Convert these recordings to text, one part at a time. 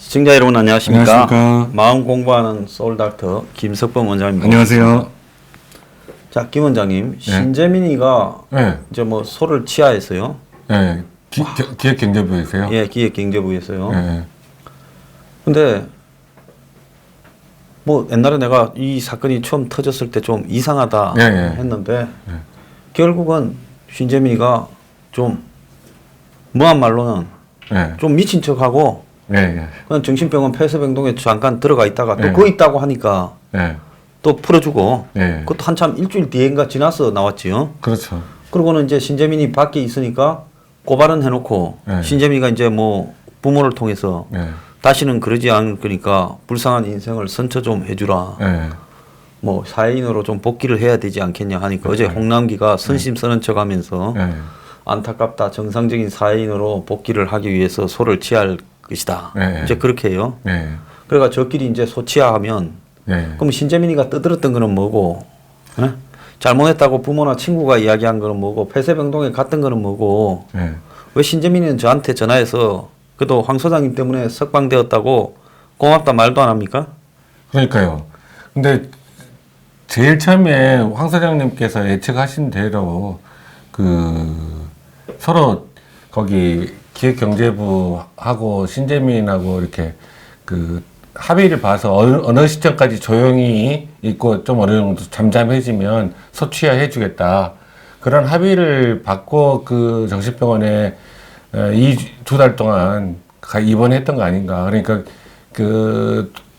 시청자 여러분 안녕하십니까? 안녕하십니까? 마음 공부하는 소울닥터 김석범 원장입니다. 안녕하세요. 자, 김 원장님, 신재민이가 네. 이제 뭐 소를 치하했어요. 네. 기획경제부에서요? 예, 기획경제부에서요. 네. 근데 뭐 옛날에 내가 이 사건이 처음 터졌을 때 좀 이상하다 했는데 결국은 신재민이가 좀 무한 말로는 좀 미친 척하고 그냥 정신병원 폐쇄병동에 잠깐 들어가 있다가 또 거기 있다고 하니까 또 풀어주고 그것도 한참 일주일 뒤인가 지나서 나왔지요. 그렇죠. 그러고는 이제 신재민이 밖에 있으니까 고발은 해놓고 신재민이가 이제 뭐 부모를 통해서 다시는 그러지 않을 거니까 불쌍한 인생을 선처 좀 해주라. 뭐 사회인으로 좀 복귀를 해야 되지 않겠냐 하니까 어제 홍남기가 선심 쓰는 척하면서 안타깝다, 정상적인 사회인으로 복귀를 하기 위해서 소를 치할 것이다. 이제 그렇게 해요. 그러니까 저끼리 이제 소 치하하면 그럼 신재민이가 떠들었던 거는 뭐고, 잘못했다고 부모나 친구가 이야기한 거는 뭐고, 폐쇄병동에 갔던 거는 뭐고, 왜 신재민이는 저한테 전화해서 그래도 황 소장님 때문에 석방되었다고 고맙다 말도 안 합니까? 그러니까요. 근데 제일 처음에 황 사장님께서 예측하신 대로 서로 거기 기획경제부하고 신재민하고 이렇게 합의를 봐서 어느 시점까지 조용히 있고 좀 어느 정도 잠잠해지면 소취하해 주겠다. 그런 합의를 받고 정신병원에 두 달 동안 입원했던 거 아닌가. 그러니까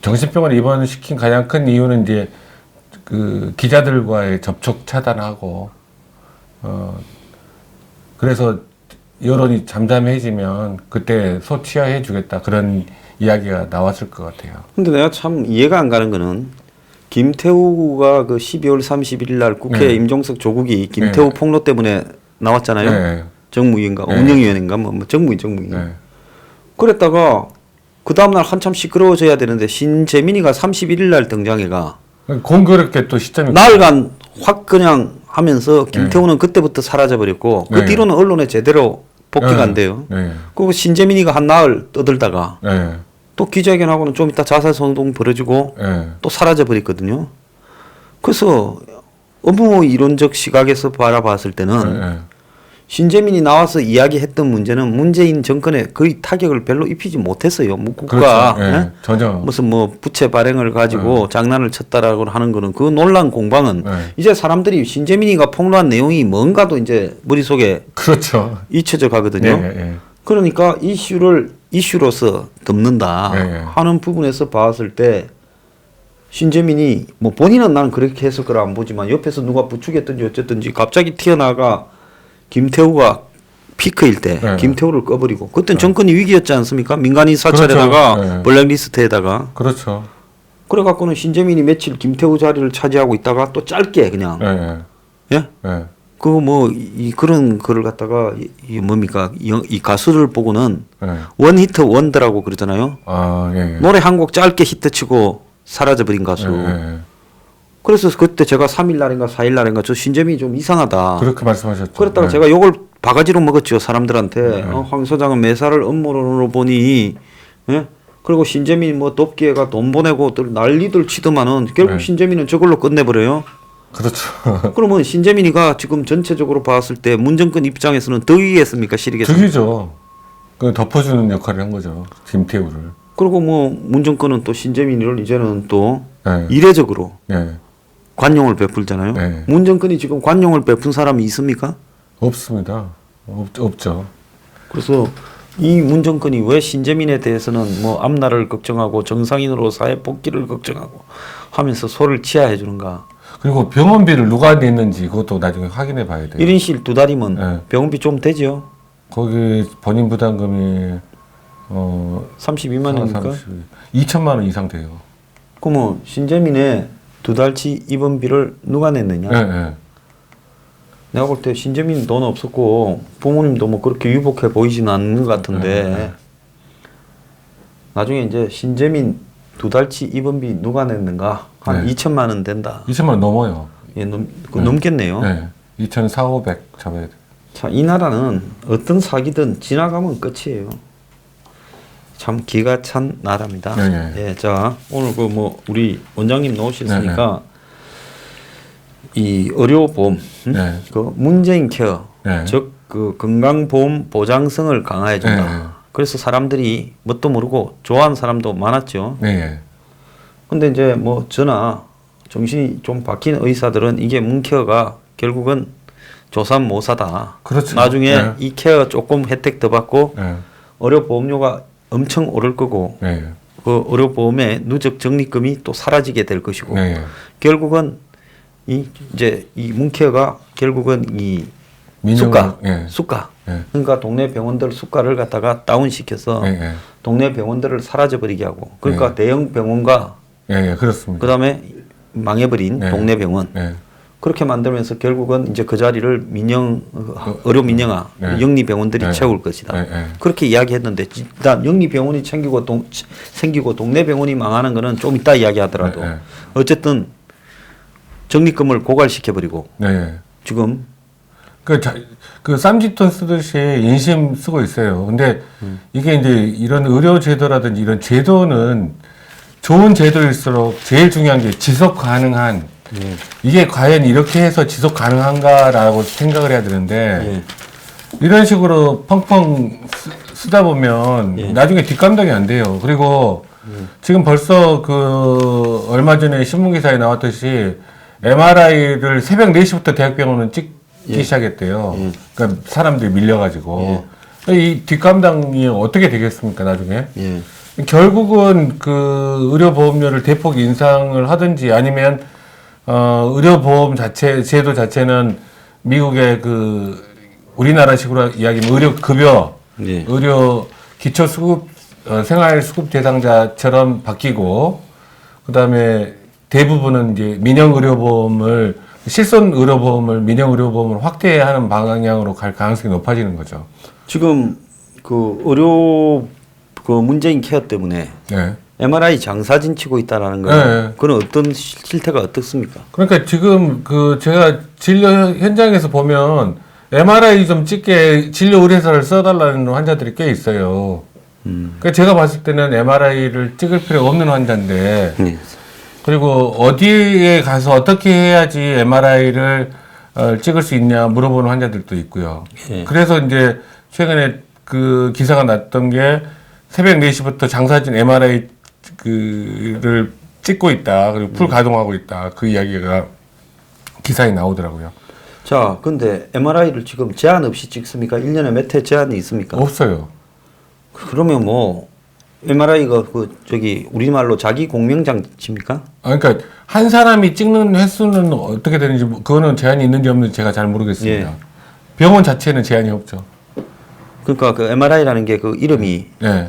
정신병원에 입원시킨 가장 큰 이유는 이제 기자들과의 접촉 차단하고 그래서 여론이 잠잠해지면 그때 소취하해 주겠다. 그런 이야기가 나왔을 것 같아요. 근데 내가 참 이해가 안 가는 거는 김태우가 12월 31일 날 국회 임종석 조국이 김태우 폭로 때문에 나왔잖아요. 정무위원인가 운영위원인가 뭐 정무위원. 그랬다가 그 다음날 한참 시끄러워져야 되는데 신재민이가 31일 날 등장해가 공교롭게 또 시점이 날간 확 그냥 하면서 김태우는 그때부터 사라져버렸고 그 뒤로는 언론에 제대로 복귀가 안 돼요. 그리고 신재민이가 한 나흘 떠들다가 또 기자회견하고는 좀 이따 자살소동 벌어지고 또 사라져버렸거든요. 그래서 업무 이론적 시각에서 바라봤을 때는 신재민이 나와서 이야기했던 문제는 문재인 정권에 거의 타격을 별로 입히지 못했어요. 뭐 국가 그렇죠. 전혀 무슨 뭐 부채 발행을 가지고 장난을 쳤다라고 하는 거는 그 논란 공방은 이제 사람들이 신재민이가 폭로한 내용이 뭔가도 이제 머릿속에 그렇죠. 잊혀져 가거든요. 그러니까 이슈로서 덮는다 하는 부분에서 봤을 때 신재민이 뭐 본인은 나는 그렇게 했을 거라 안 보지만 옆에서 누가 부추겼든지 어쨌든지 갑자기 튀어나가 김태우가 피크일 때 김태우를 꺼버리고 그때는 정권이 위기였지 않습니까? 민간인 사찰에다가 그렇죠. 블랙리스트에다가 그렇죠. 그래갖고는 신재민이 며칠 김태우 자리를 차지하고 있다가 또 짧게 그냥 그거 뭐 그런 글을 갖다가 이 뭡니까 이 가수를 보고는 원 히트 원더라고 그러잖아요. 노래 한 곡 짧게 히트치고 사라져버린 가수. 그래서 그때 제가 3일 날인가 4일 날인가 저 신재민이 좀 이상하다. 그렇게 말씀하셨죠. 그랬다가 제가 요걸 바가지로 먹었죠. 사람들한테. 황 소장은 매사를 음모론으로 보니 그리고 신재민이 뭐 돕기에가 돈 보내고 난리들 치더만은 결국 신재민은 저걸로 끝내버려요. 그렇죠. 그러면 신재민이가 지금 전체적으로 봤을 때 문정권 입장에서는 득이겠습니까? 실이겠습니까? 득이죠. 덮어주는 역할을 한 거죠. 김태우를. 그리고 뭐 문정권은 또 신재민이를 이제는 또 이례적으로 관용을 베풀잖아요. 문정권이 지금 관용을 베푼 사람이 있습니까? 없습니다. 없죠. 그래서 이 문정권이 왜 신재민에 대해서는 뭐 앞날을 걱정하고 정상인으로 사회 복귀를 걱정하고 하면서 소를 치하해 주는가? 그리고 병원비를 누가 냈는지 그것도 나중에 확인해 봐야 돼요. 1인실 2달이면 병원비 좀 되죠? 거기 본인 부담금이 32만 원입니까? 2천만 원 이상 돼요. 그러면 신재민의 2달치 입원비를 누가 냈느냐? 내가 볼 때 신재민 돈 없었고 부모님도 뭐 그렇게 유복해 보이지는 않는 것 같은데 나중에 이제 신재민 2달치 입원비 누가 냈는가? 한 2천만 원 된다. 2천만 원 넘어요. 넘겠네요. 2,400-500 잡아야 돼. 자, 이 나라는 어떤 사기든 지나가면 끝이에요. 참 기가 찬 나라입니다. 네. 예, 자 오늘 그 뭐 우리 원장님 나오셨으니까 이 의료보험, 네. 그 문재인 케어, 네. 즉 그 건강보험 보장성을 강화해준다. 네. 그래서 사람들이 뭣도 모르고 좋아하는 사람도 많았죠. 네. 근데 이제 뭐 저나 정신이 좀 바뀐 의사들은 이게 문케어가 결국은 조삼모사다. 그렇죠. 나중에 네. 이 케어 조금 혜택 더 받고 네. 의료보험료가 엄청 오를 거고 네. 그 의료보험의 누적 적립금이 또 사라지게 될 것이고 네. 결국은 이제 이 문케어가 결국은 이 민영, 수가, 예. 수가. 예. 그러니까 동네 병원들 수가를 갖다가 다운시켜서 예, 예. 동네 병원들을 사라져버리게 하고 그러니까 예. 대형 병원과 예, 예, 그렇습니다. 그다음에 망해버린 예. 동네 병원 예. 그렇게 만들면서 결국은 이제 그 자리를 의료 민영화 네. 영리 병원들이 네. 채울 것이다. 네. 그렇게 이야기했는데 일단 영리 병원이 생기고 동네 병원이 망하는 거는 좀 이따 이야기하더라도 네. 어쨌든 적립금을 고갈시켜 버리고 네. 지금 그 쌈짓돈 쓰듯이 인심 쓰고 있어요. 근데 이게 이제 이런 의료 제도라든지 이런 제도는 좋은 제도일수록 제일 중요한 게 지속 가능한 이게 과연 이렇게 해서 지속 가능한가라고 생각을 해야 되는데 이런 식으로 펑펑 쓰다 보면 나중에 뒷감당이 안 돼요. 그리고 지금 벌써 그 얼마 전에 신문기사에 나왔듯이 MRI를 새벽 4시부터 대학병원은 찍기 시작했대요. 그러니까 사람들이 밀려가지고 이 뒷감당이 어떻게 되겠습니까 나중에? 결국은 그 의료보험료를 대폭 인상을 하든지 아니면 의료보험 자체 제도 자체는 미국의 그 우리나라식으로 이야기하면 의료급여, 의료 기초수급 생활수급 대상자처럼 바뀌고 그다음에 대부분은 이제 민영의료보험을 실손의료보험을 민영의료보험을 확대하는 방향으로 갈 가능성이 높아지는 거죠. 지금 그 의료 그 문재인 케어 때문에 MRI 장사진 치고 있다라는 거는 그런 어떤 실태가 어떻습니까? 그러니까 지금 그 제가 진료 현장에서 보면 MRI 좀 찍게 진료 의뢰서를 써달라는 환자들이 꽤 있어요. 그러니까 제가 봤을 때는 MRI를 찍을 필요가 없는 환자인데 그리고 어디에 가서 어떻게 해야지 MRI를 찍을 수 있냐 물어보는 환자들도 있고요. 그래서 이제 최근에 그 기사가 났던 게 새벽 4시부터 장사진 MRI를 찍고 있다. 그리고 풀 가동하고 있다. 그 이야기가 기사에 나오더라고요. 자, 근데 MRI를 지금 제한 없이 찍습니까? 1년에 몇 회 제한이 있습니까? 없어요. 그러면 뭐 MRI가 그 저기 우리말로 자기 공명장치입니까? 그러니까 한 사람이 찍는 횟수는 어떻게 되는지 그거는 제한이 있는지 없는지 제가 잘 모르겠습니다. 병원 자체는 제한이 없죠. 그러니까 그 MRI라는 게 그 이름이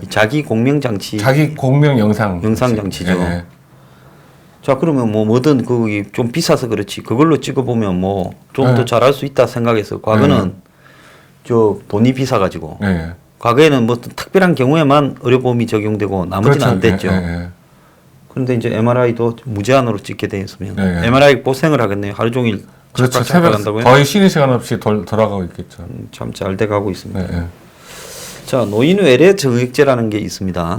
자기 공명장치, 자기 공명 영상장치죠. 자, 그러면 뭐 뭐든 그게 좀 비싸서 그렇지 그걸로 찍어보면 뭐 좀 더 잘할 수 있다 생각해서 과거는 저 돈이 비싸가지고 과거에는 뭐 특별한 경우에만 의료보험이 적용되고 나머지는 안 됐죠. 그런데 이제 MRI도 무제한으로 찍게 되었으면 MRI 고생을 하겠네요. 하루 종일 그렇죠. 새벽 한다고요? 거의 쉬는 시간 없이 돌아가고 있겠죠. 참 잘 돼가고 있습니다. 자, 노인 외래 정액제라는 게 있습니다.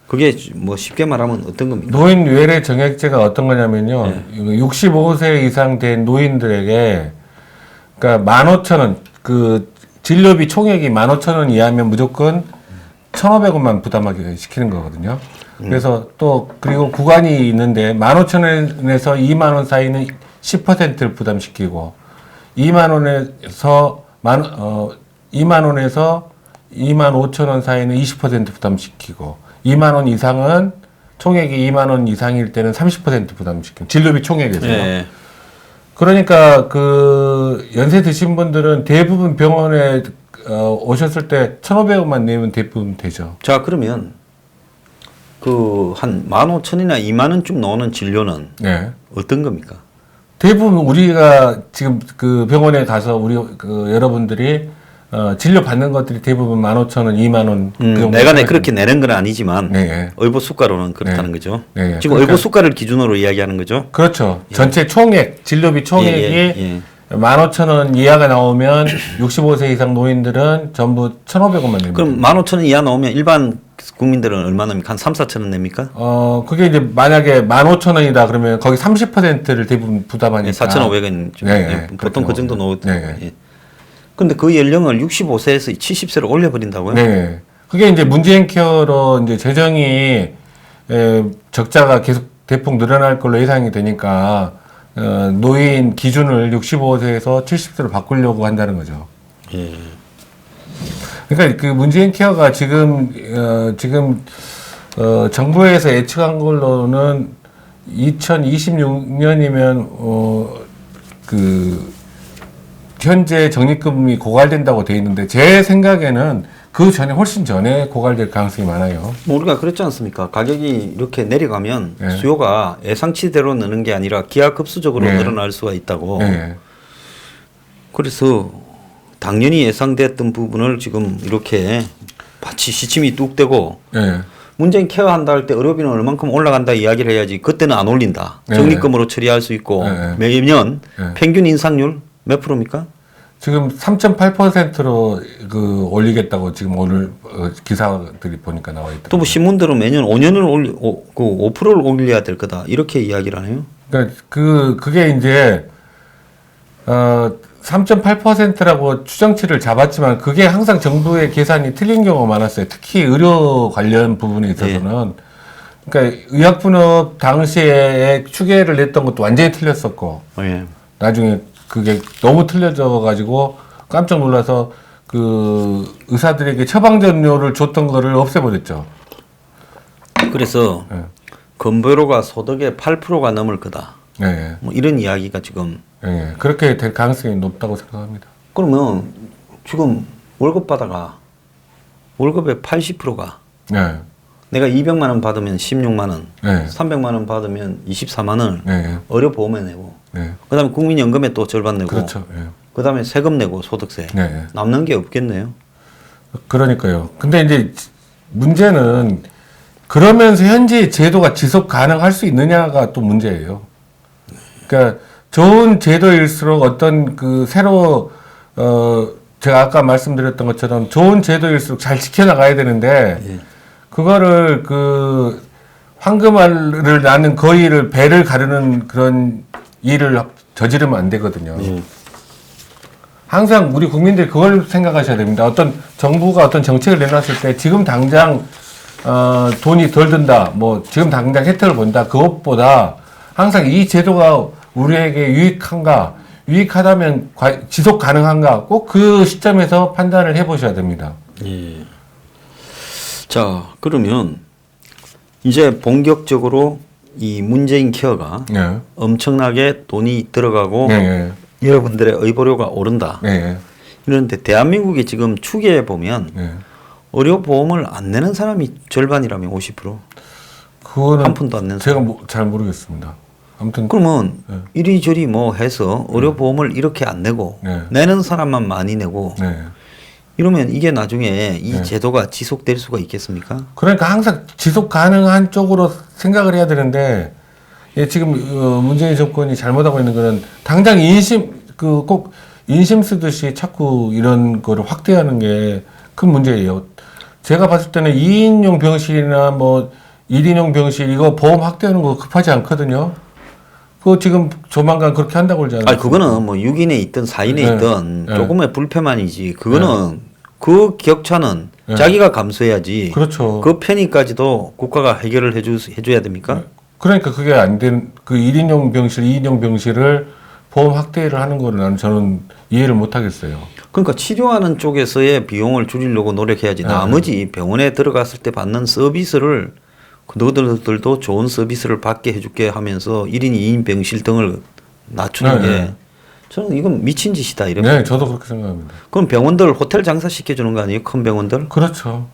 그게 뭐 쉽게 말하면 어떤 겁니까? 노인 외래 정액제가 어떤 거냐면요. 65세 이상 된 노인들에게 그러니까 15,000원 그 진료비 총액이 15,000원 이하면 무조건 1,500원만 부담하게 시키는 거거든요. 그래서 또 그리고 구간이 있는데 15,000원에서 2만 원 사이는 10%를 부담시키고 2만 원에서 2만 5천 원 사이는 20% 부담시키고 2만 원 이상은 총액이 2만 원 이상일 때는 30% 부담시키고 진료비 총액에서요. 그러니까 그 연세 드신 분들은 대부분 병원에 오셨을 때 1,500원만 내면 대부분 되죠. 자, 그러면 그 한 15,000원이나 2만 원쯤 나오는 진료는 어떤 겁니까? 대부분 우리가 지금 그 병원에 가서 우리 그 여러분들이 진료 받는 것들이 대부분 15,000원, 2만 원. 내가 그렇게 내는 건 아니지만 의료 수가로는 그렇다는 거죠. 지금 그러니까, 의료 수가를 기준으로 이야기하는 거죠. 그렇죠. 전체 총액 진료비 총액이 15,000원 이하가 나오면 65세 이상 노인들은 전부 1,500원만 냅니다. 그럼 15,000원 이하 나오면 일반 국민들은 얼마 납니까? 한 3, 4천 원 냅니까? 그게 이제 만약에 15,000원이다 그러면 거기 30%를 대부분 부담하니까. 4,500원. 보통 그 정도 나오거든요. 네. 근데 그 연령을 65세에서 70세로 올려버린다고요? 네. 그게 이제 문재인 케어로 이제 재정이 적자가 계속 대폭 늘어날 걸로 예상이 되니까 노인 기준을 65세에서 70세로 바꾸려고 한다는 거죠. 예. 그러니까 그 문재인 케어가 지금 정부에서 예측한 걸로는 2026년이면 그 현재 적립금이 고갈된다고 돼 있는데 제 생각에는 그 전에 훨씬 전에 고갈될 가능성이 많아요. 뭐 우리가 그랬지 않습니까? 가격이 이렇게 내려가면 네. 수요가 예상치대로 느는 게 아니라 기하급수적으로 네. 늘어날 수가 있다고. 네. 그래서 당연히 예상됐던 부분을 지금 이렇게 마치 시침이 뚝 떼고 네. 문재인 케어한다 할 때 의료비는 얼만큼 올라간다 이야기를 해야지 그때는 안 올린다. 네. 적립금으로 처리할 수 있고 네. 매년 네. 평균 인상률 몇 프로입니까? 지금 3.8%로 그 올리겠다고 지금 오늘 기사들이 보니까 나와 있더라고요. 또 뭐 신문들은 매년 5년을 그 5%를 올려야 될 거다 이렇게 이야기를 하네요. 그러니까 그게 이제 3.8%라고 추정치를 잡았지만 그게 항상 정부의 계산이 틀린 경우가 많았어요. 특히 의료 관련 부분에 있어서는. 그러니까 의약분업 당시에 추계를 냈던 것도 완전히 틀렸었고 예. 나중에 그게 너무 틀려져 가지고 깜짝 놀라서 그 의사들에게 처방전료를 줬던 거를 없애버렸죠. 그래서 네. 건보료가 소득의 8%가 넘을 거다. 네. 뭐 이런 이야기가 지금. 네. 그렇게 될 가능성이 높다고 생각합니다. 그러면 지금 월급 받아가 월급의 80%가 네. 내가 200만 원 받으면 16만 원, 네. 300만 원 받으면 24만 원을 네. 의료보험에 내고, 네. 그다음에 국민연금에 또 절반 내고, 그렇죠. 네. 그다음에 세금 내고 소득세 네. 남는 게 없겠네요. 그러니까요. 근데 이제 문제는 그러면서 현재 제도가 지속 가능할 수 있느냐가 또 문제예요. 그러니까 좋은 제도일수록 어떤 그 새로 제가 아까 말씀드렸던 것처럼 좋은 제도일수록 잘 지켜나가야 되는데 예. 그거를 그 황금알을 낳는 거위를 배를 가르는 그런 일을 저지르면 안 되거든요. 예. 항상 우리 국민들이 그걸 생각하셔야 됩니다. 어떤 정부가 어떤 정책을 내놨을 때 지금 당장 돈이 덜 든다, 뭐 지금 당장 혜택을 본다, 그것보다 항상 이 제도가 우리에게 유익한가, 유익하다면 지속 가능한가, 꼭 그 시점에서 판단을 해보셔야 됩니다. 예. 자, 그러면 이제 본격적으로 이 문재인 케어가 네. 엄청나게 돈이 들어가고 네. 여러분들의 의료료가 오른다. 네. 이런데 대한민국이 지금 추계해 보면 네. 의료보험을 안 내는 사람이 절반이라면 50%. 그거는 한 푼도 안 내는 제가 잘 모르겠습니다. 아무튼 그러면 네. 이리저리 뭐 해서 의료보험을 이렇게 안 내고 네. 내는 사람만 많이 내고 네. 이러면 이게 나중에 이 네. 제도가 지속될 수가 있겠습니까? 그러니까 항상 지속 가능한 쪽으로 생각을 해야 되는데 지금 문재인 정권이 잘못하고 있는 거는 당장 꼭 인심 쓰듯이 자꾸 이런 거를 확대하는 게 큰 문제예요. 제가 봤을 때는 2인용 병실이나 뭐 1인용 병실 이거 보험 확대하는 거 급하지 않거든요. 그거 지금 조만간 그렇게 한다고 그러지 않아요? 아니 그거는 뭐 6인에 있든 4인에 네. 있든 네. 조금의 불편만이지. 그거는 그 격차는 네. 자기가 감수해야지. 그렇죠. 그 편의까지도 국가가 해결을 해줘야 됩니까? 그러니까 그게 안 된 그 1인용 병실, 2인용 병실을 보험 확대를 하는 거를 저는 이해를 못 하겠어요. 그러니까 치료하는 쪽에서의 비용을 줄이려고 노력해야지. 네. 나머지 병원에 들어갔을 때 받는 서비스를 너희들도 좋은 서비스를 받게 해줄게 하면서 1인, 2인 병실 등을 낮추는 네, 게 네. 저는 이건 미친 짓이다. 이러면. 네, 저도 그렇게 생각합니다. 그럼 병원들 호텔 장사 시켜주는 거 아니에요? 큰 병원들? 그렇죠.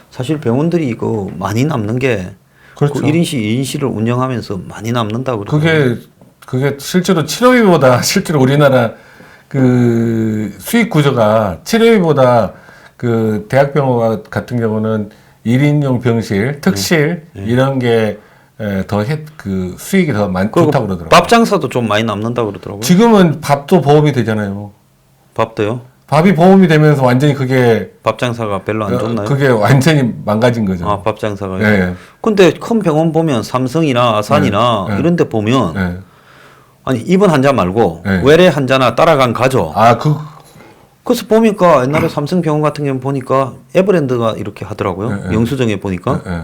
사실 병원들이 이거 많이 남는 게 그렇죠. 그 1인실, 2인실을 운영하면서 많이 남는다고 그러더라고요. 그게 실제로 치료비보다 실제로 우리나라 그 수익 구조가 치료비보다 그 대학병원 같은 경우는 1인용 병실, 특실 이런 게 더 그 수익이 더 좋다고 그러더라고요. 밥 장사도 좀 많이 남는다고 그러더라고요. 지금은 밥도 보험이 되잖아요. 밥도요? 밥이 보험이 되면서 완전히 그게 밥 장사가 별로 안 좋나요? 그게 완전히 망가진 거죠. 아, 밥 장사가. 예. 근데 큰 병원 보면 삼성이나 아산이나 예. 이런 데 보면 예. 아니 입원 환자 말고 예. 외래 환자나 따라간 가족. 아, 그래서 보니까 옛날에 삼성병원 같은 경우 보니까 에버랜드가 이렇게 하더라고요. 예, 예. 영수증에 보니까. 예.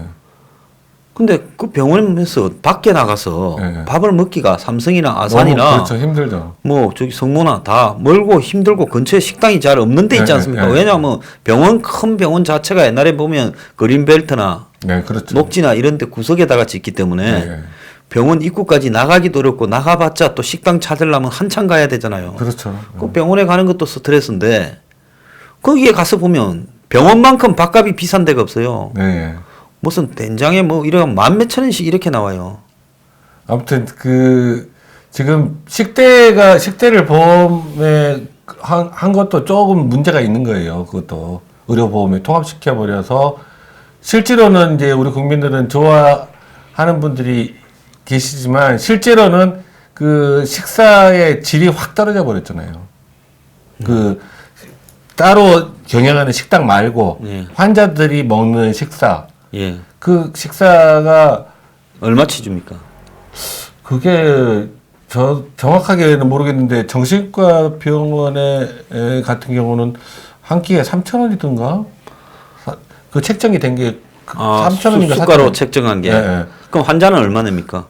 근데 그 병원에서 밖에 나가서 예. 밥을 먹기가 삼성이나 너무 아산이나 그렇죠. 힘들죠. 뭐 저기 성모나 다 멀고 힘들고 근처에 식당이 잘 없는 데 있지 예, 않습니까? 예, 예. 왜냐하면 큰 병원 자체가 옛날에 보면 그린벨트나 네, 그렇죠. 녹지나 이런 데 구석에다가 짓기 때문에 예. 병원 입구까지 나가기도 어렵고 나가봤자 또 식당 찾으려면 한참 가야 되잖아요. 그렇죠. 그 병원에 가는 것도 스트레스인데 거기에 가서 보면 병원만큼 밥값이 비싼 데가 없어요. 네. 무슨 된장에 뭐 이런 만 몇천 원씩 이렇게 나와요. 아무튼 지금 식대를 보험에 한 것도 조금 문제가 있는 거예요. 그것도 의료보험에 통합시켜 버려서 실제로는 이제 우리 국민들은 좋아하는 분들이 계시지만 실제로는 그 식사의 질이 확 떨어져 버렸잖아요. 그 따로 경영하는 식당 말고 예. 환자들이 먹는 식사 예. 그 식사가 얼마치 줍니까? 그게 저 정확하게는 모르겠는데 정신과 병원에 같은 경우는 한 끼에 3,000원이던가 그 책정이 된 게 3,000원인가 수가로 책정한 게. 네. 그럼 환자는 얼마 냅니까?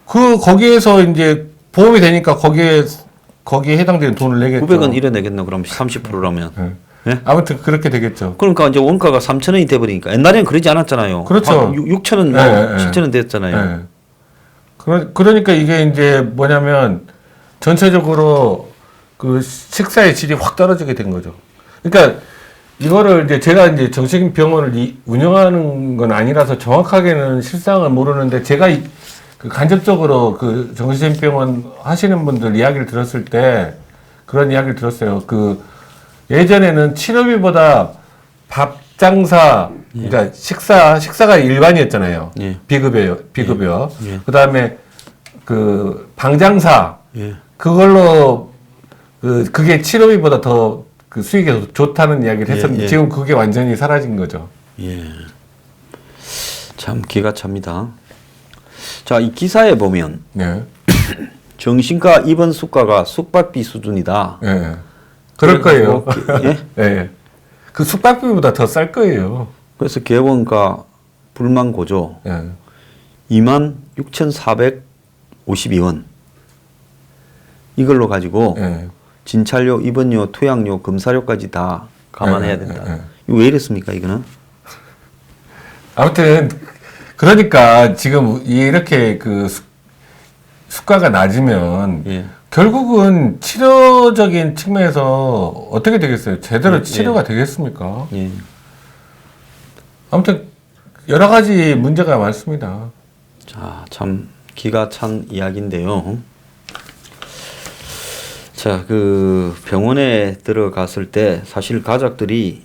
거기에서 이제 보험이 되니까 거기에 해당되는 돈을 내겠죠. 900원 이래 내겠나 그럼 30%라면. 네. 예? 아무튼 그렇게 되겠죠. 그러니까 이제 원가가 3,000원이 돼 버리니까 옛날에는 그러지 않았잖아요. 그렇죠. 6,000원 뭐 네, 네. 7,000원 됐잖아요. 네. 그러니까 이게 이제 뭐냐면 전체적으로 그 식사의 질이 확 떨어지게 된 거죠. 그러니까 이거를 이제 제가 이제 정신병원을 운영하는 건 아니라서 정확하게는 실상을 모르는데 제가 그 간접적으로 그 정신병원 하시는 분들 이야기를 들었을 때 그런 이야기를 들었어요. 그 예전에는 치료비보다 밥 장사, 그러니까 식사가 일반이었잖아요. 예. 비급여. 예. 그 다음에 그 방장사, 예. 그걸로 그게 치료비보다 더 그 수익이 더 좋다는 이야기를 했었는데 예. 지금 그게 완전히 사라진 거죠. 예. 참 기가 찹니다. 자, 이 기사에 보면 네. 정신과 입원 수가가 숙박비 수준이다. 예. 그럴 거예요. 예? 예. 그 숙박비보다 더 쌀 거예요. 그래서 개원가 불만 고조 예. 26,452원 이걸로 가지고 예. 진찰료, 입원료, 투약료, 검사료까지 다 감안해야 된다. 이거 왜 이랬습니까, 이거는? 아무튼 그러니까 지금 이렇게 그 수가가 낮으면 예. 결국은 치료적인 측면에서 어떻게 되겠어요? 제대로 예, 치료가 되겠습니까? 예. 아무튼 여러 가지 문제가 많습니다. 자, 참 기가 찬 이야기인데요. 자, 그 병원에 들어갔을 때 사실 가족들이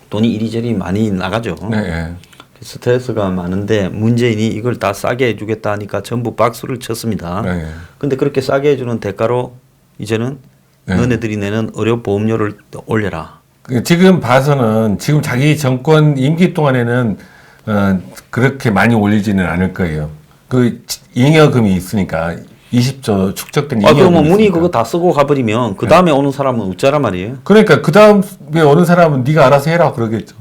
돈이 이리저리 많이 나가죠. 네. 스트레스가 많은데 문재인이 이걸 다 싸게 해주겠다 하니까 전부 박수를 쳤습니다. 네. 근데 그렇게 싸게 해주는 대가로 이제는 네. 너네들이 내는 의료보험료를 올려라. 지금 봐서는 지금 자기 정권 임기 동안에는 그렇게 많이 올리지는 않을 거예요. 그 잉여금이 있으니까 20조 축적된 잉여금이 그러면 문의 있으니까. 그거 다 쓰고 가버리면 그 다음에 오는 사람은 어쩌란 말이에요. 그러니까 그 다음에 오는 사람은 네가 알아서 해라 그러겠죠.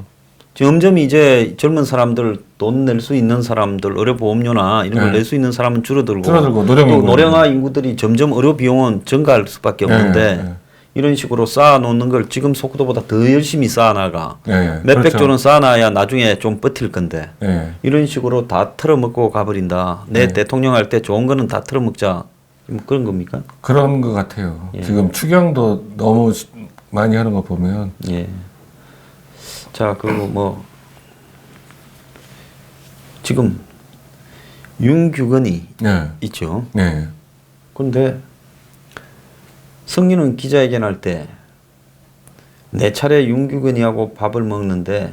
점점 이제 젊은 사람들 돈 낼 수 있는 사람들 의료보험료나 이런 걸 낼 수 있는 사람은 줄어들고 노령 또 인구. 노령화 인구들이 점점 의료 비용은 증가할 수밖에 없는데 이런 식으로 쌓아놓는 걸 지금 속도보다 더 열심히 쌓아나가 몇백 그렇죠. 조는 쌓아놔야 나중에 좀 버틸 건데 이런 식으로 다 털어먹고 가버린다. 내 대통령 할 때 좋은 거는 다 털어먹자. 뭐 그런 겁니까? 그런 것 같아요. 예. 지금 추경도 너무 많이 하는 거 보면. 예. 자, 그리고 뭐 지금 윤규건이 네. 있죠. 네. 그런데 성민은 기자회견할 때 내 차례 윤규건이하고 밥을 먹는데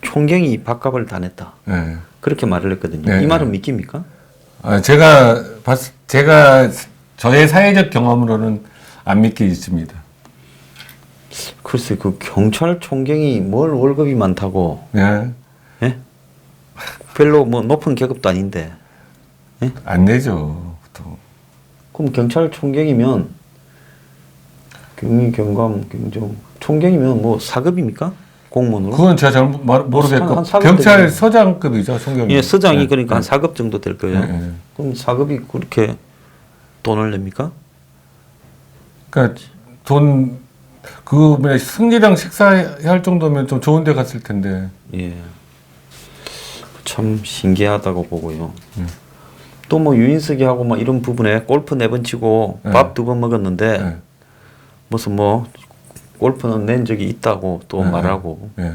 총경이 밥값을 다 냈다. 네. 그렇게 말을 했거든요. 네. 이 말은 믿깁니까? 제가 저의 사회적 경험으로는 안 믿기집니다. 글쎄 그 경찰총경이 뭘 월급이 많다고? 예. 예? 별로 뭐 높은 계급도 아닌데. 예? 안 내죠, 보통. 그럼 경찰총경이면 경위, 경감, 경정, 총경이면 뭐 사급입니까? 공무원으로? 그건 제가 잘 모르겠고 한 사급 경찰서장급이죠, 총경이. 예, 서장이 네. 그러니까 한 4급 정도 될 거예요. 네. 그럼 4급이 그렇게 돈을 냅니까? 그러니까 뭐냐, 승리랑 식사할 정도면 좀 좋은 데 갔을 텐데. 예. 참 신기하다고 보고요. 또 뭐 유인석이하고 뭐 이런 부분에 골프 4번 치고 밥 2번 먹었는데 네. 무슨 뭐 골프는 낸 적이 있다고 또 네. 말하고 예.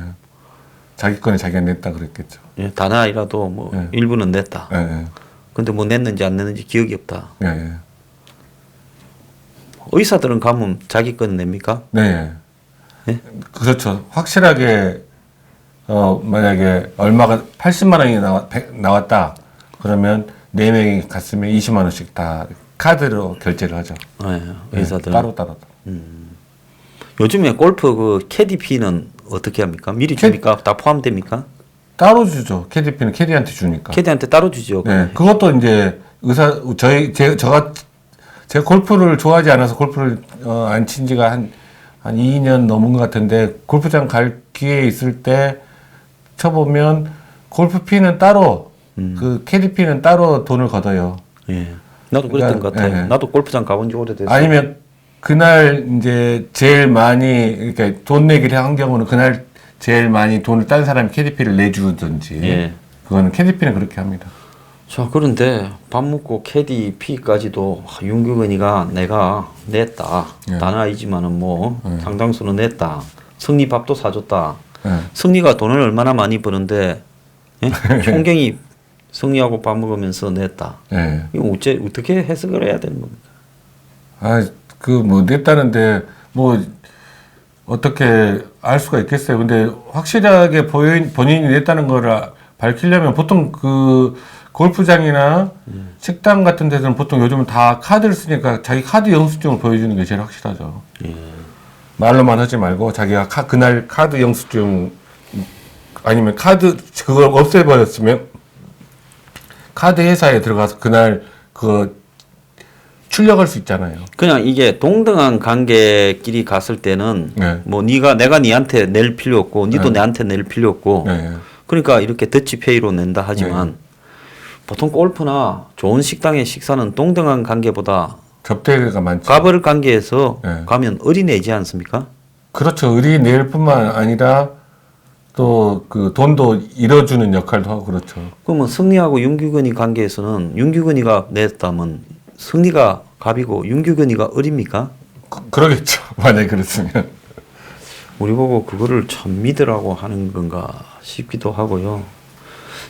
자기 거는 자기가 냈다 그랬겠죠. 예, 다나이라도 뭐 네. 일부는 냈다. 예, 예. 근데 뭐 냈는지 안 냈는지 기억이 없다. 예, 예. 의사들은 가면 자기 건 냅니까? 네. 예? 그렇죠. 확실하게 만약에 얼마가 80만 원이 나왔다. 그러면 4명이 갔으면 20만 원씩 다 카드로 결제를 하죠. 예, 의사들은. 따로. 요즘에 골프 그 캐디 피는 어떻게 합니까? 미리 줍니까? 다 포함됩니까? 따로 주죠. 캐디피는 캐디한테 주니까. 캐디한테 따로 주죠. 네. 그것도 이제 제가 골프를 좋아하지 않아서 골프를 안 친 지가 한 2년 넘은 것 같은데 골프장 갈 기회 있을 때 쳐보면 골프피는 따로 그 캐디피는 따로 돈을 걷어요. 예. 나도 그랬던 그러니까, 것 같아요. 예. 나도 골프장 가본 지 오래돼서. 아니면 그날 이제 제일 많이 이렇게 돈 내기를 한 경우는 그날 제일 많이 돈을 딴 사람이 캐디피를 내주든지. 예. 그거는 캐디피는 그렇게 합니다. 자, 그런데 밥 먹고 캐디 피까지도 윤규근이가 내가 냈다. 예. 다나이지만은 뭐 상당수는 냈다. 승리 밥도 사줬다. 예. 승리가 돈을 얼마나 많이 버는데 예? 총경이 승리하고 밥 먹으면서 냈다. 예. 이거 어떻게 해석을 해야 되는 겁니까? 뭐 냈다는데 뭐 어떻게 알 수가 있겠어요. 근데 확실하게 본인이 냈다는 거를 밝히려면 보통 그 골프장이나 식당 같은 데서는 보통 요즘은 다 카드를 쓰니까 자기 카드 영수증을 보여주는 게 제일 확실하죠. 예. 말로만 하지 말고 자기가 그날 카드 영수증 아니면 그걸 없애버렸으면 카드 회사에 들어가서 그날 출력할 수 있잖아요. 그냥 이게 동등한 관계끼리 갔을 때는 네. 뭐 내가 니한테 낼 필요 없고 니도 네. 내한테 낼 필요 없고 네. 그러니까 이렇게 더치페이로 낸다 하지만 보통 골프나 좋은 식당의 식사는 동등한 관계보다 접대가 많죠. 가벌 관계에서 네. 가면 을이 내지 않습니까? 그렇죠. 을이 낼 뿐만 아니라 또 그 돈도 잃어주는 역할도 하고 그렇죠. 그러면 승리하고 윤규근이 관계에서는 윤규근이가 냈다면 승리가 갑이고 윤규근이가 을입니까? 그러겠죠. 만약에 그랬으면. 우리 보고 그거를 참 믿으라고 하는 건가 싶기도 하고요.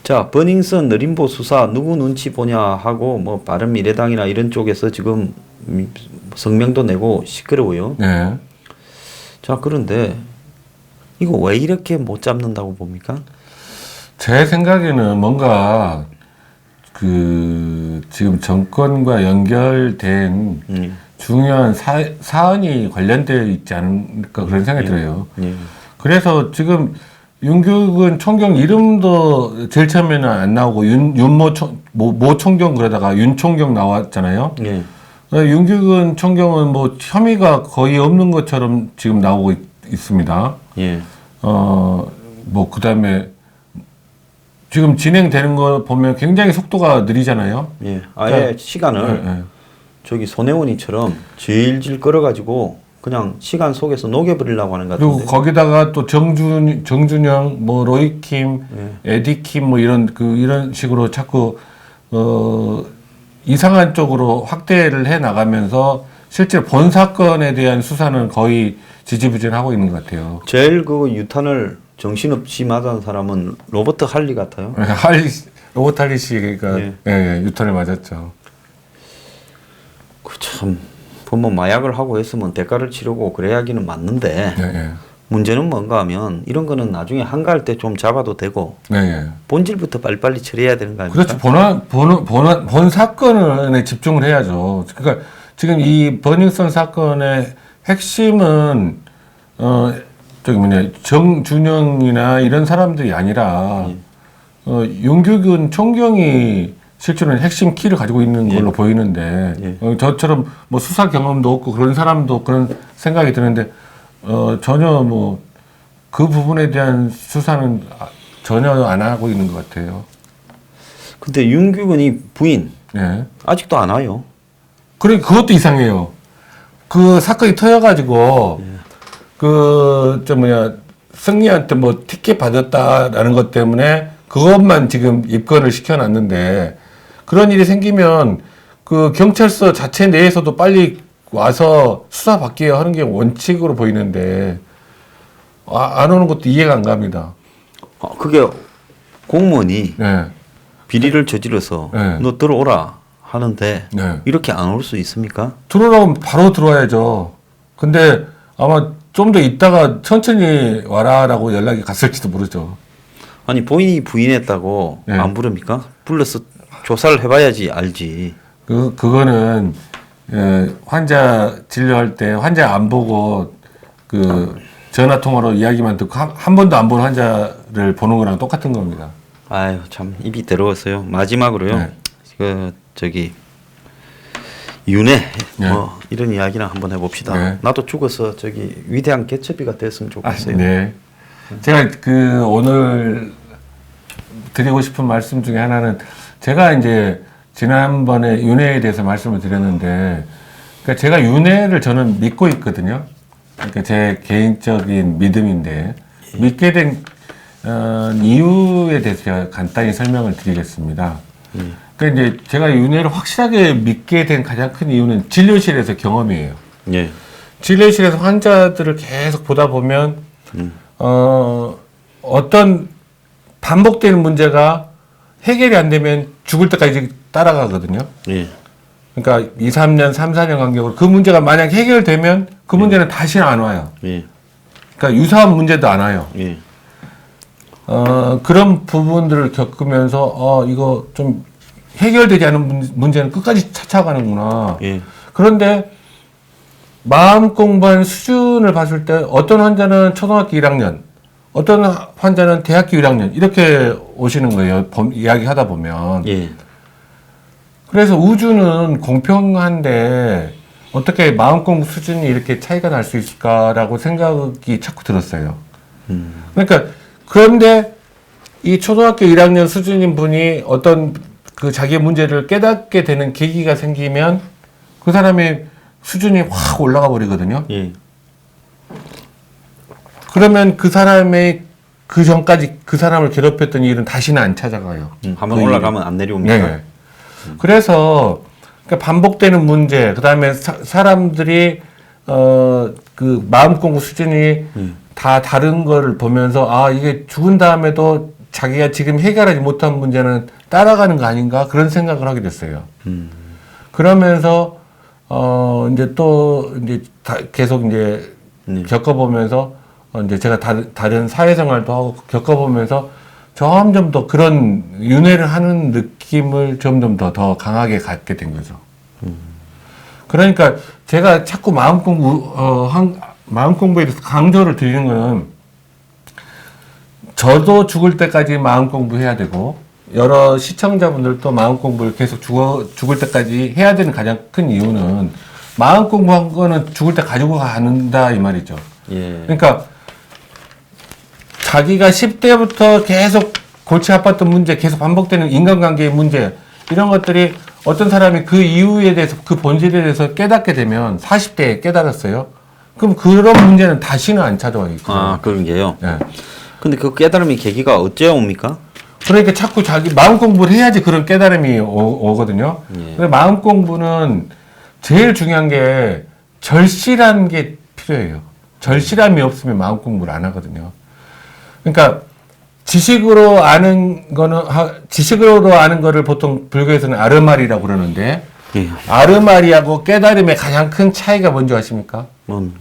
자, 버닝썬 느림보 수사 누구 눈치 보냐 하고 뭐 바른미래당이나 이런 쪽에서 지금 성명도 내고 시끄러워요. 네. 자, 그런데 이거 왜 이렇게 못 잡는다고 봅니까? 제 생각에는 뭔가 지금 정권과 연결된 중요한 사안이 관련되어 있지 않을까 그런 생각이 들어요. 그래서 지금 윤규근 총경 이름도 제일 처음에는 안 나오고 모 총경 그러다가 윤 총경 나왔잖아요. 예. 윤규근 총경은 뭐 혐의가 거의 없는 것처럼 지금 나오고 있습니다. 예. 뭐 그다음에 지금 진행되는 거 보면 굉장히 속도가 느리잖아요. 예. 아예 그러니까, 시간을 저기 손혜원이처럼 질질 끌어가지고 그냥 시간 속에서 녹여버리려고 하는 것 같은데. 그리고 거기다가 또 정준영, 뭐 로이킴, 에디킴 뭐 이런 식으로 자꾸 이상한 쪽으로 확대를 해 나가면서 실제 본 사건에 대한 수사는 거의 지지부진하고 있는 것 같아요. 제일 그 유탄을 정신없이 맞은 사람은 로버트 할리 같아요. 로버트 할리 씨가 유턴을 맞았죠. 그 참 보면 마약을 하고 했으면 대가를 치르고 그래야기는 맞는데 문제는 뭔가 하면 이런 거는 나중에 한가할 때 좀 잡아도 되고 본질부터 빨리빨리 처리해야 되는 거 아닙니까? 그렇죠. 본 사건에 집중을 해야죠. 그러니까 지금 이 버닝썬 사건의 핵심은 정준영이나 이런 사람들이 아니라 윤규균 총경이 실제로는 핵심 키를 가지고 있는 걸로 보이는데 저처럼 뭐 수사 경험도 없고 그런 사람도 그런 생각이 드는데 전혀 뭐 그 부분에 대한 수사는 전혀 안 하고 있는 것 같아요. 근데 윤규근이 부인 네. 아직도 안 와요. 그러니까 그것도 이상해요. 그 사건이 터져가지고 승리한테 뭐 티켓 받았다라는 것 때문에 그것만 지금 입건을 시켜놨는데 그런 일이 생기면 그 경찰서 자체 내에서도 빨리 와서 수사받게 하는 게 원칙으로 보이는데 안 오는 것도 이해가 안 갑니다. 그게 공무원이 네. 비리를 저질러서 네. 너 들어오라 하는데 네. 이렇게 안 올 수 있습니까? 들어오라면 바로 들어와야죠. 근데 아마 좀 더 있다가 천천히 와라라고 연락이 갔을지도 모르죠. 아니 본인이 부인했다고 네. 안 부릅니까? 불러서 조사를 해봐야지 알지. 그거는 환자 진료할 때 환자 안 보고 전화 통화로 이야기만 듣고 한 번도 안 본 환자를 보는 거랑 똑같은 겁니다. 아유 참 입이 더러웠어요. 마지막으로요. 네. 윤회 네. 뭐 이런 이야기나 한번 해봅시다. 네. 나도 죽어서 위대한 개첩이가 됐으면 좋겠어요. 네. 제가 오늘 드리고 싶은 말씀 중에 하나는 제가 이제 지난번에 윤회에 대해서 말씀을 드렸는데 그러니까 제가 윤회를 저는 믿고 있거든요. 그러니까 제 개인적인 믿음인데 믿게 된 이유에 대해서 제가 간단히 설명을 드리겠습니다. 그러니까 이제 제가 윤회를 확실하게 믿게 된 가장 큰 이유는 진료실에서 경험이에요. 예. 진료실에서 환자들을 계속 보다 보면 어떤 반복되는 문제가 해결이 안 되면 죽을 때까지 따라가거든요. 예. 그러니까 2, 3년, 3, 4년 간격으로 그 문제가 만약 해결되면 그 문제는 다시는 안 와요. 예. 그러니까 유사한 문제도 안 와요. 예. 그런 부분들을 겪으면서 이거 좀 해결되지 않은 문제는 끝까지 찾아가는구나. 예. 그런데 마음 공부한 수준을 봤을 때 어떤 환자는 초등학교 1학년, 어떤 환자는 대학교 1학년 이렇게 오시는 거예요. 이야기하다 보면. 예. 그래서 우주는 공평한데 어떻게 마음 공부 수준이 이렇게 차이가 날 수 있을까라고 생각이 자꾸 들었어요. 그러니까 그런데 이 초등학교 1학년 수준인 분이 어떤 자기의 문제를 깨닫게 되는 계기가 생기면 그 사람의 수준이 확 올라가 버리거든요. 예. 그러면 그 사람의 그 전까지 그 사람을 괴롭혔던 일은 다시는 안 찾아가요. 한번 그 올라가면 안 내려옵니까? 네. 그래서 그러니까 반복되는 문제, 그다음에 사람들이 그 마음 공부 수준이 다 다른 거를 보면서 이게 죽은 다음에도 자기가 지금 해결하지 못한 문제는 따라가는 거 아닌가 그런 생각을 하게 됐어요. 그러면서 이제 또 이제 계속 이제 겪어보면서 이제 제가 다른 사회생활도 하고 겪어보면서 점점 더 그런 윤회를 하는 느낌을 점점 더 강하게 갖게 된 거죠. 그러니까 제가 자꾸 마음 공부에 대해서 강조를 드리는 거는 저도 죽을 때까지 마음 공부해야 되고 여러 시청자분들도 마음 공부를 계속 죽을 때까지 해야 되는 가장 큰 이유는 마음 공부한 거는 죽을 때 가지고 가는다 이 말이죠. 예. 그러니까 자기가 10대부터 계속 골치 아팠던 문제, 계속 반복되는 인간관계의 문제 이런 것들이 어떤 사람이 그 이유에 대해서 그 본질에 대해서 깨닫게 되면 40대에 깨달았어요. 그럼 그런 문제는 다시는 안 찾아와요. 그런 게요. 네. 근데 그 깨달음의 계기가 어째 옵니까? 그러니까 자꾸 자기 마음 공부를 해야지 그런 깨달음이 오거든요. 예. 근데 마음 공부는 제일 중요한 게 절실한 게 필요해요. 절실함이 없으면 마음 공부를 안 하거든요. 그러니까 지식으로 아는 거를 보통 불교에서는 아르마리라고 그러는데 예. 아르마리하고 깨달음의 가장 큰 차이가 뭔지 아십니까? 뭡니까?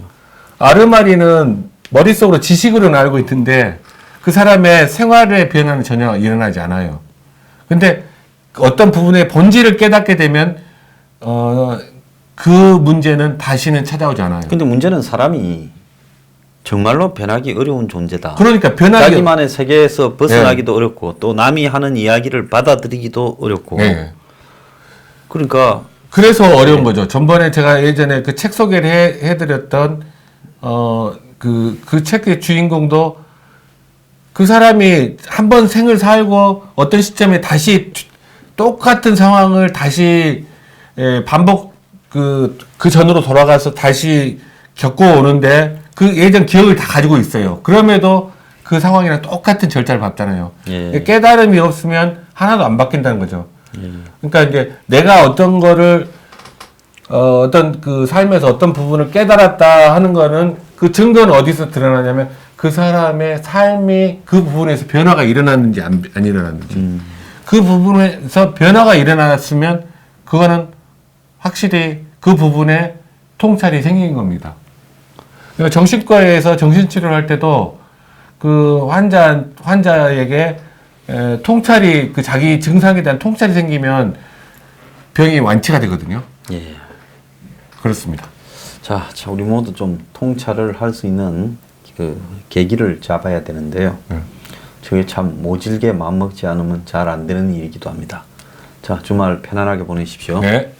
아르마리는 머릿속으로 지식으로는 알고 있는데 그 사람의 생활의 변화는 전혀 일어나지 않아요. 근데 어떤 부분의 본질을 깨닫게 되면 그 그 문제는 다시는 찾아오지 않아요. 근데 문제는 사람이 정말로 변하기 어려운 존재다. 그러니까 변하기 자기만의 세계에서 벗어나기도 어렵고 또 남이 하는 이야기를 받아들이기도 어렵고. 네. 그러니까 그래서 어려운 거죠. 전번에 제가 예전에 그 책 소개를 해드렸던 그 책의 주인공도 그 사람이 한 번 생을 살고 어떤 시점에 다시 똑같은 상황을 다시 반복 그 전으로 돌아가서 다시 겪어오는데 그 예전 기억을 다 가지고 있어요. 그럼에도 그 상황이랑 똑같은 절차를 밟잖아요. 예. 깨달음이 없으면 하나도 안 바뀐다는 거죠. 그러니까 이제 내가 어떤 거를 어떤 그 삶에서 어떤 부분을 깨달았다 하는 거는 그 증거는 어디서 드러나냐면 그 사람의 삶이 그 부분에서 변화가 일어났는지 안 일어났는지 그 부분에서 변화가 일어났으면 그거는 확실히 그 부분에 통찰이 생긴 겁니다. 그러니까 정신과에서 정신치료를 할 때도 그 환자에게 통찰이 그 자기 증상에 대한 통찰이 생기면 병이 완치가 되거든요. 예. 그렇습니다. 자, 우리 모두 좀 통찰을 할 수 있는 그 계기를 잡아야 되는데요. 저게 참 모질게 마음먹지 않으면 잘 안 되는 일이기도 합니다. 자, 주말 편안하게 보내십시오. 네.